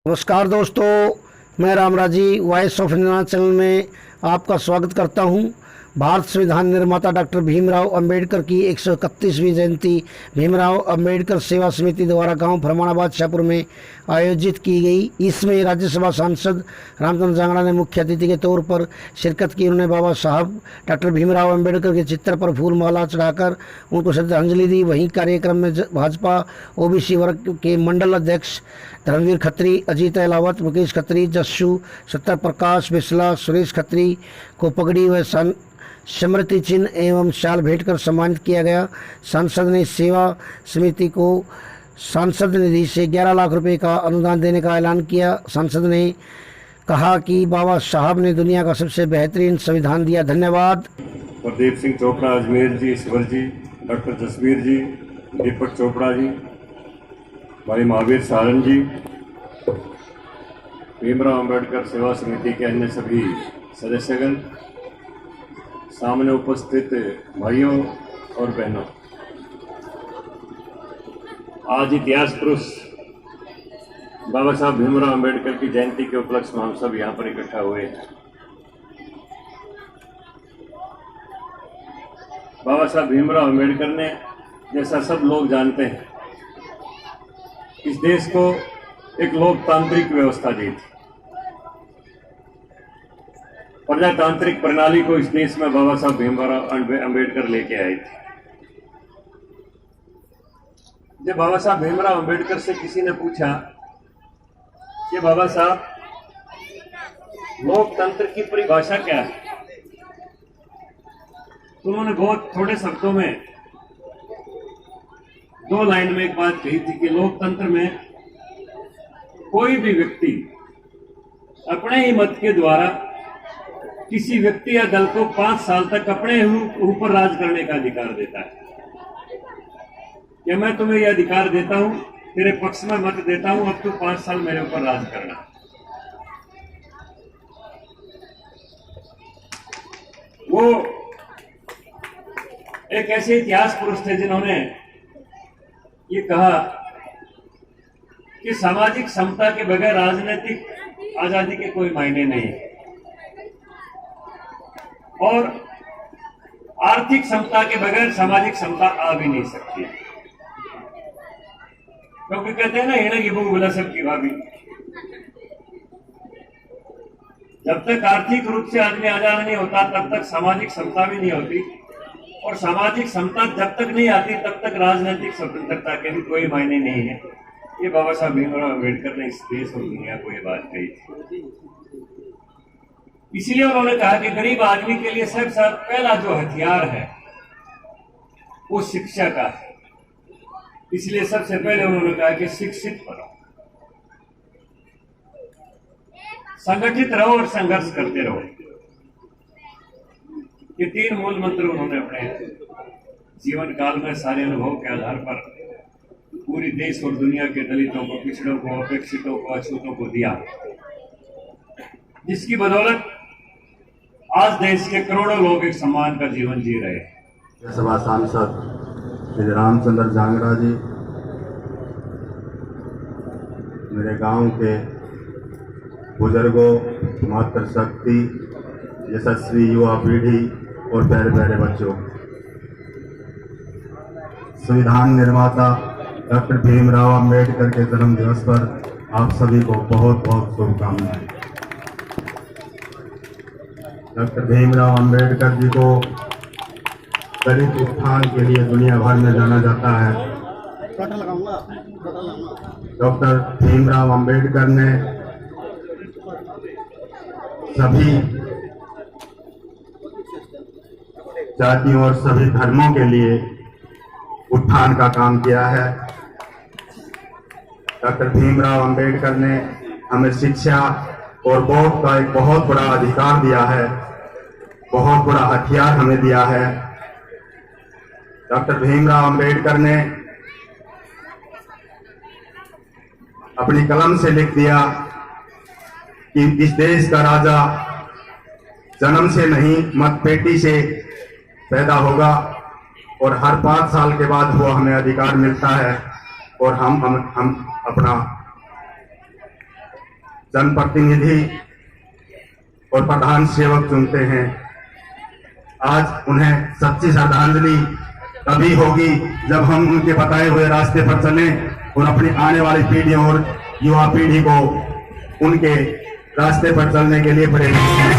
नमस्कार दोस्तों, मैं Ramraji voice of Hindustan channel में आपका स्वागत करता हूं। भारत संविधान निर्माता डॉक्टर भीमराव अंबेडकर की 131वीं जयंती भीमराव अंबेडकर सेवा समिति द्वारा गांव फरमानाबाद शाहपुर में आयोजित की गई। इसमें राज्यसभा सांसद रामचंद्र जांगड़ा ने मुख्य अतिथि के तौर पर शिरकत की। उन्होंने बाबा साहब डॉक्टर भीमराव अंबेडकर के चित्र पर फूल माला चढ़ाकर उनको श्रद्धांजलि दी। वहीं कार्यक्रम में भाजपा ओबीसी वर्ग के मंडल अध्यक्ष धर्मवीर खत्री, अजीत अहलावत, मुकेश खत्री, जस्सू, सत्तर प्रकाश बिस्ला, सुरेश खत्री को पगड़ी व स्मृति चिन्ह एवं शाल भेंट कर सम्मानित किया गया। सांसद ने सेवा समिति को सांसद निधि से 11 लाख रुपए का अनुदान देने का ऐलान किया। सांसद ने कहा कि बाबा साहब ने दुनिया का सबसे बेहतरीन संविधान दिया। धन्यवाद। प्रदीप सिंह चोपड़ा, अजमेर जी, ईश्वर जी, डॉक्टर जसवीर जी, दीपक चोपड़ा जी, भाई महावीर सारण जी, भीमराव अंबेडकर सेवा समिति के अन्य सभी सदस्यगण, सामने उपस्थित भाइयों और बहनों, आज इतिहास पुरुष बाबा साहब भीमराव अंबेडकर की जयंती के उपलक्ष्य में हम सब यहाँ पर इकट्ठा हुए हैं। बाबा साहब भीमराव अंबेडकर ने, जैसा सब लोग जानते हैं, इस देश को एक लोकतांत्रिक व्यवस्था दी थी। प्रजातांत्रिक प्रणाली को इस देश में बाबा साहब भीमराव अंबेडकर लेके आए थे। जब बाबा साहब भीमराव अंबेडकर से किसी ने पूछा कि बाबा साहब लोकतंत्र की परिभाषा क्या है, तो उन्होंने बहुत थोड़े शब्दों में 2 लाइन में एक बात कही थी कि लोकतंत्र में कोई भी व्यक्ति अपने ही मत के द्वारा किसी व्यक्ति या दल को 5 साल तक अपने ऊपर राज करने का अधिकार देता है। कि मैं तुम्हें यह अधिकार देता हूं, तेरे पक्ष में मत देता हूं, अब तो 5 साल मेरे ऊपर राज करना। वो एक ऐसे इतिहास पुरुष थे जिन्होंने ये कहा कि सामाजिक समता के बगैर राजनीतिक आजादी के कोई मायने नहीं, और आर्थिक समता के बगैर सामाजिक समता आ भी नहीं सकती। क्योंकि कहते हैं ना, हिरण की भूख बोला सबकी भाभी। जब तक आर्थिक रूप से आदमी आजाद नहीं होता तब तक सामाजिक समता भी नहीं होती, और सामाजिक समता जब तक नहीं आती तब तक राजनीतिक स्वतंत्रता के भी कोई मायने नहीं है। ये बाबा साहब भीमराव अंबेडकर ने इस देश और दुनिया को ये बात कही थी। इसीलिए उन्होंने कहा कि गरीब आदमी के लिए सबसे पहला जो हथियार है वो शिक्षा का है। इसलिए सबसे पहले उन्होंने कहा कि शिक्षित बनो, संगठित रहो और संघर्ष करते रहो। ये 3 मूल मंत्र उन्होंने अपने जीवन काल में सारे अनुभव के आधार पर पूरी देश और दुनिया के दलितों को, पिछड़ों को, अपेक्षितों को, अछूतों को दिया, जिसकी बदौलत आज देश के करोड़ों लोग एक सम्मान का जीवन जी रहे हैं। राज्यसभा सांसद श्री रामचंद्र जांगड़ा जी, मेरे गांव के बुजुर्गों, मातृशक्ति, यशस्वी युवा पीढ़ी और प्यारे प्यारे बच्चों, संविधान निर्माता डॉक्टर भीमराव अंबेडकर के जन्म दिवस पर आप सभी को बहुत बहुत शुभकामनाएं। डॉक्टर भीमराव अंबेडकर जी को दलित उत्थान के लिए दुनिया भर में जाना जाता है। डॉक्टर भीमराव अंबेडकर ने सभी जातियों और सभी धर्मों के लिए उत्थान का काम किया है। डॉक्टर भीमराव अंबेडकर ने हमें शिक्षा और वोट का एक बहुत बड़ा अधिकार दिया है, बहुत बड़ा हथियार हमें दिया है। डॉक्टर भीमराव अंबेडकर ने अपनी कलम से लिख दिया कि इस देश का राजा जन्म से नहीं, मतपेटी से पैदा होगा, और हर 5 साल के बाद वो हमें अधिकार मिलता है, और हम अपना जनप्रतिनिधि और प्रधान सेवक चुनते हैं। आज उन्हें सच्ची श्रद्धांजलि तभी होगी जब हम उनके बताए हुए रास्ते पर चलें और अपनी आने वाली पीढ़ियों और युवा पीढ़ी को उनके रास्ते पर चलने के लिए प्रेरित करें।